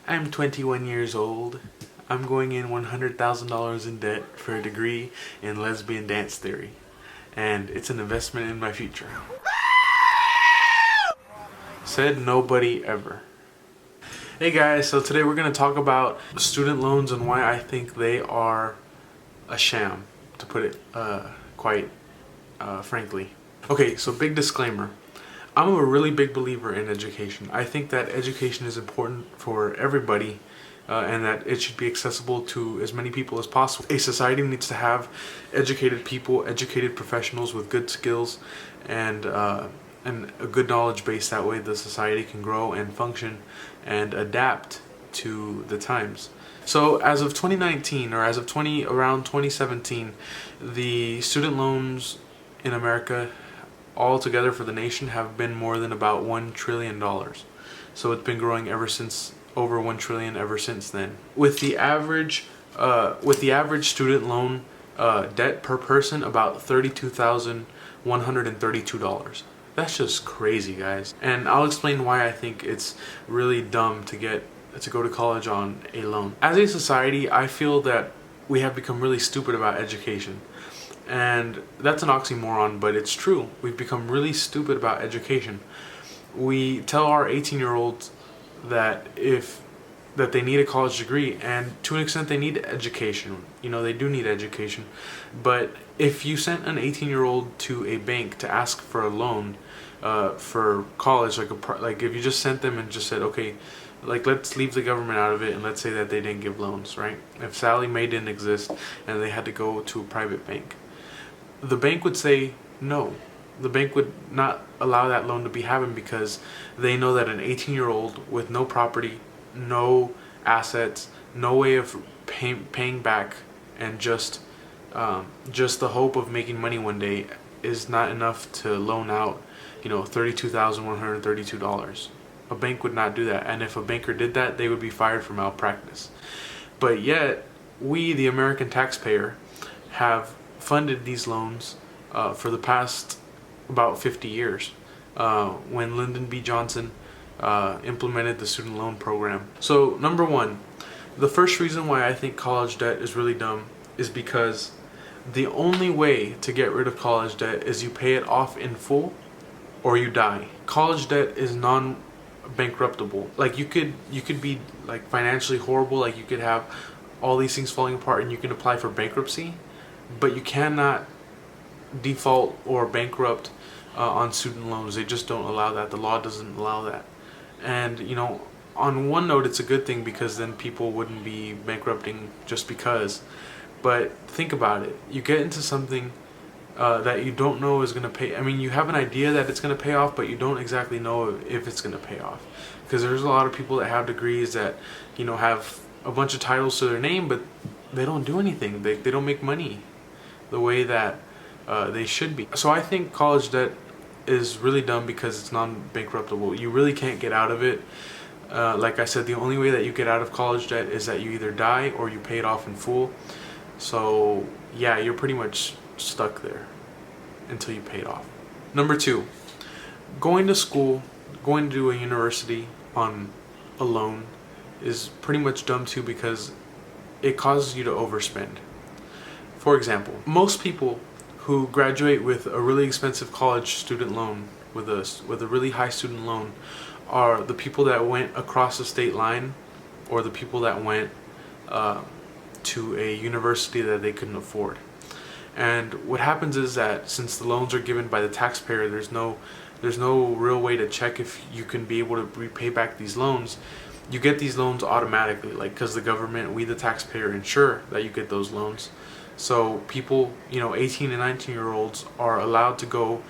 I'm 21 years old. I'm going in $100,000 in debt for a degree in lesbian dance theory, and it's an investment in my future. Said nobody ever. Hey guys, so today we're going to talk about student loans and why I think they are a sham, to put it quite frankly. Okay, so big disclaimer. I'm a really big believer in education. I think that education is important for everybody and that it should be accessible to as many people as possible. A society needs to have educated people, educated professionals with good skills and a good knowledge base. That way the society can grow and function and adapt to the times. So as of 2019 or as of around 2017, the student loans in America altogether for the nation have been more than about $1 trillion. So it's been growing ever since, over $1 trillion ever since then. With the average student loan debt per person about $32,132. That's just crazy, guys. And I'll explain why I think it's really dumb to go to college on a loan. As a society, I feel that we have become really stupid about education. And that's an oxymoron, but it's true. We've become really stupid about education. We tell our 18-year-olds that they need a college degree, and to an extent they need education. You know, they do need education. But if you sent an 18-year-old to a bank to ask for a loan for college, like if you just sent them and just said, okay, like let's leave the government out of it and let's say that they didn't give loans, right? If Sally Mae didn't exist and they had to go to a private bank, the bank would say no. The bank would not allow that loan to be happened because they know that an 18-year-old with no property, no assets, no way of paying back, and just the hope of making money one day is not enough to loan out, $32,132. A bank would not do that, and if a banker did that, they would be fired for malpractice. But yet, we, the American taxpayer, have funded these loans for the past about 50 years when Lyndon B. Johnson implemented the student loan program. So number one, the first reason why I think college debt is really dumb is because the only way to get rid of college debt is you pay it off in full or you die. College debt is non-bankruptable. Like you could be like financially horrible, like you could have all these things falling apart and you can apply for bankruptcy, but you cannot default or bankrupt on student loans. They just don't allow that. The law doesn't allow that. And on one note, it's a good thing because then people wouldn't be bankrupting just because. But think about it. You get into something that you don't know is going to pay. I mean, you have an idea that it's going to pay off, but you don't exactly know if it's going to pay off. Because there's a lot of people that have degrees that, have a bunch of titles to their name, but they don't do anything. They don't make money the way that they should be. So I think college debt is really dumb because it's non-bankruptable. You really can't get out of it. Like I said, the only way that you get out of college debt is that you either die or you pay it off in full. So yeah, you're pretty much stuck there until you pay it off. Number two, going to school, going to a university on a loan is pretty much dumb too because it causes you to overspend. For example, most people who graduate with a really expensive college student loan, with a really high student loan, are the people that went across the state line or the people that went to a university that they couldn't afford. And what happens is that since the loans are given by the taxpayer, there's no real way to check if you can be able to repay back these loans. You get these loans automatically, like because the government, we the taxpayer, ensure that you get those loans. So people, 18 and 19-year-olds are allowed to go,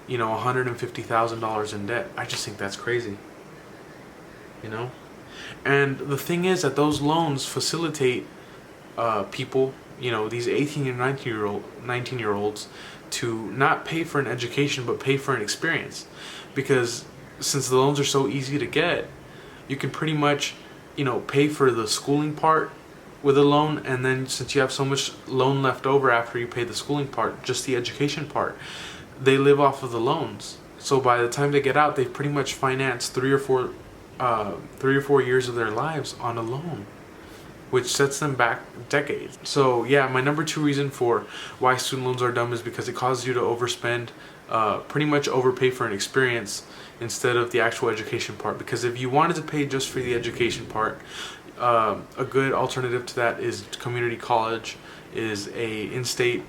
$150,000 in debt. I just think that's crazy. And the thing is that those loans facilitate people, these 18 and 19-year-olds to not pay for an education but pay for an experience. Because since the loans are so easy to get, you can pretty much, pay for the schooling part with a loan, and then since you have so much loan left over after you pay the schooling part, just the education part, they live off of the loans. So by the time they get out, they've pretty much financed 3 or 4 3 or 4 years of their lives on a loan, which sets them back decades. So yeah, my number 2 reason for why student loans are dumb is because it causes you to overspend, pretty much overpay for an experience instead of the actual education part. Because if you wanted to pay just for the education part, a good alternative to that is community college, is an in-state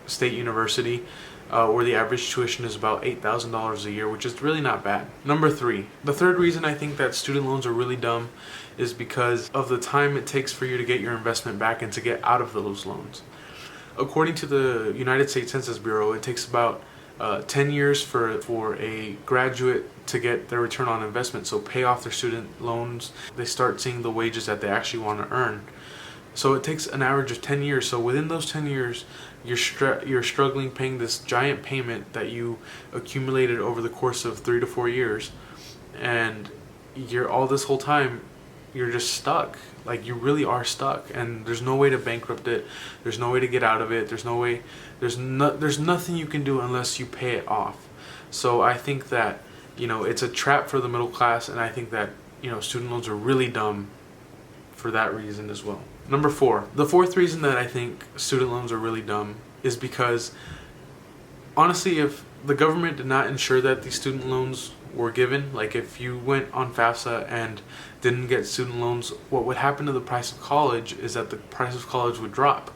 state university, where the average tuition is about $8,000 a year, which is really not bad. Number 3, the third reason I think that student loans are really dumb is because of the time it takes for you to get your investment back and to get out of those loans. According to the United States Census Bureau, it takes about 10 years for a graduate to get their return on investment, so pay off their student loans. They start seeing the wages that they actually want to earn. So it takes an average of 10 years. So within those 10 years, you're struggling paying this giant payment that you accumulated over the course of 3 to 4 years, and you're all this whole time you're just stuck. Like, you really are stuck, and there's no way to bankrupt it. There's no way to get out of it. There's no way. There's nothing you can do unless you pay it off. So I think that, it's a trap for the middle class, and I think that, student loans are really dumb for that reason as well. Number 4, the fourth reason that I think student loans are really dumb is because, honestly, if the government did not ensure that these student loans were given, like if you went on FAFSA and didn't get student loans, what would happen to the price of college is that the price of college would drop.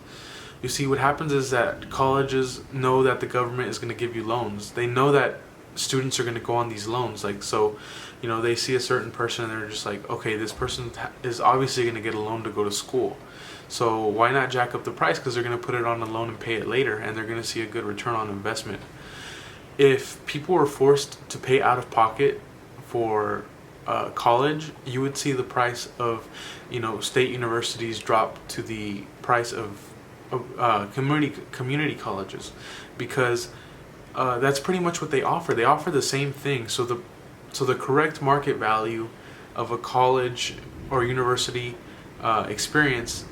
You see, what happens is that colleges know that the government is going to give you loans. They know that students are going to go on these loans. Like, so, they see a certain person and they're just like, okay, this person is obviously going to get a loan to go to school. So why not jack up the price? Because they're going to put it on a loan and pay it later, and they're going to see a good return on investment. If people were forced to pay out of pocket for college, you would see the price of, state universities drop to the price of community colleges, because that's pretty much what they offer. They offer the same thing. So the correct market value of a college or university experience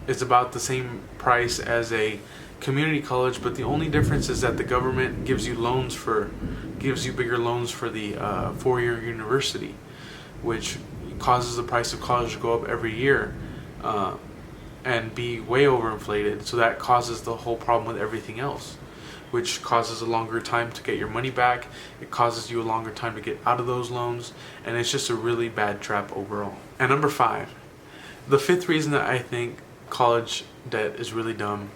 is about the same price as a community college, but the only difference is that the government gives you bigger loans for the 4-year university, which causes the price of college to go up every year and be way overinflated. So that causes the whole problem with everything else, which causes a longer time to get your money back. It causes you a longer time to get out of those loans, and it's just a really bad trap overall. And number 5, the fifth reason that I think college debt is really dumb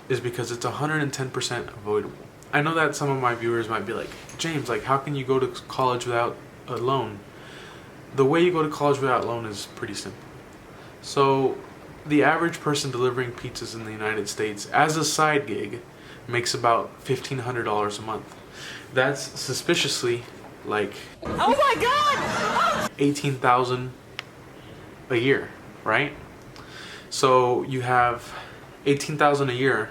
is because it's 110% avoidable. I know that some of my viewers might be like, James, like, how can you go to college without a loan? The way you go to college without a loan is pretty simple. So the average person delivering pizzas in the United States as a side gig makes about $1,500 a month. That's suspiciously like, oh my God, $18,000 a year, right? So you have $18,000 a year.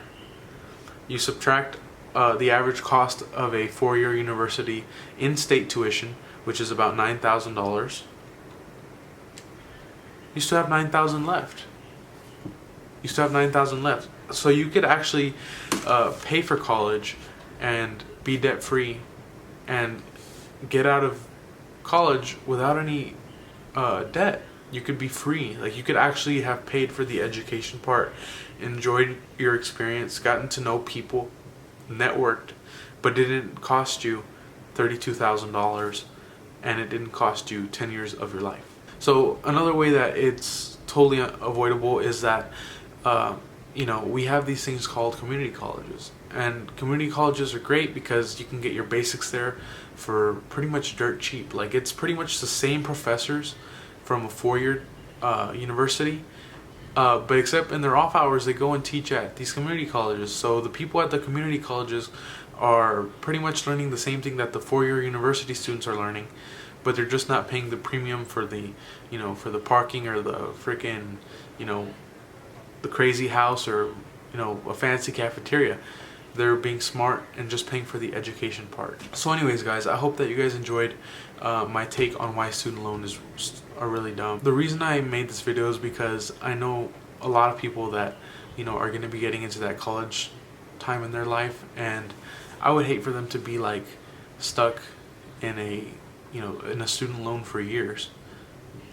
You subtract the average cost of a 4-year university in-state tuition, which is about $9,000. You still have $9,000 left. You still have $9,000 left. So you could actually pay for college and be debt-free and get out of college without any debt. You could be free. Like, you could actually have paid for the education part, enjoyed your experience, gotten to know people, networked, but it didn't cost you $32,000, and it didn't cost you 10 years of your life. So another way that it's totally avoidable is that we have these things called community colleges, and community colleges are great because you can get your basics there for pretty much dirt cheap. Like, it's pretty much the same professors from a 4-year university, but except in their off hours they go and teach at these community colleges. So the people at the community colleges are pretty much learning the same thing that the 4-year university students are learning, but they're just not paying the premium for the for the parking or the freaking the crazy house or a fancy cafeteria. They're being smart and just paying for the education part. So anyways, guys, I hope that you guys enjoyed my take on why student loans are really dumb. The reason I made this video is because I know a lot of people that are going to be getting into that college time in their life, and I would hate for them to be like stuck in a in a student loan for years.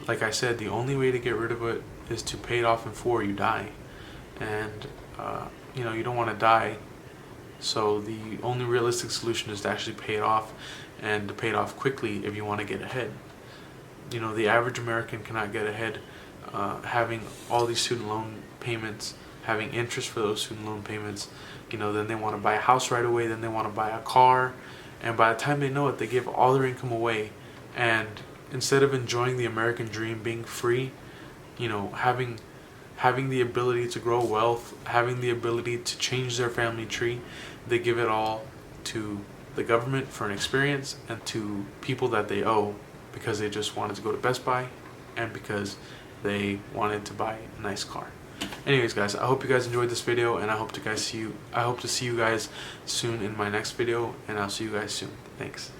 Like I said, the only way to get rid of it is to pay it off before you die, and you don't want to die. So the only realistic solution is to actually pay it off, and to pay it off quickly if you want to get ahead. The average American cannot get ahead having all these student loan payments, having interest for those student loan payments. Then they want to buy a house right away, then they want to buy a car, and by the time they know it, they give all their income away. And instead of enjoying the American dream, being free, having the ability to grow wealth, having the ability to change their family tree, they give it all to the government for an experience and to people that they owe because they just wanted to go to Best Buy and because they wanted to buy a nice car. Anyways, guys, I hope you guys enjoyed this video, and I hope to see you guys soon in my next video, and I'll see you guys soon. Thanks.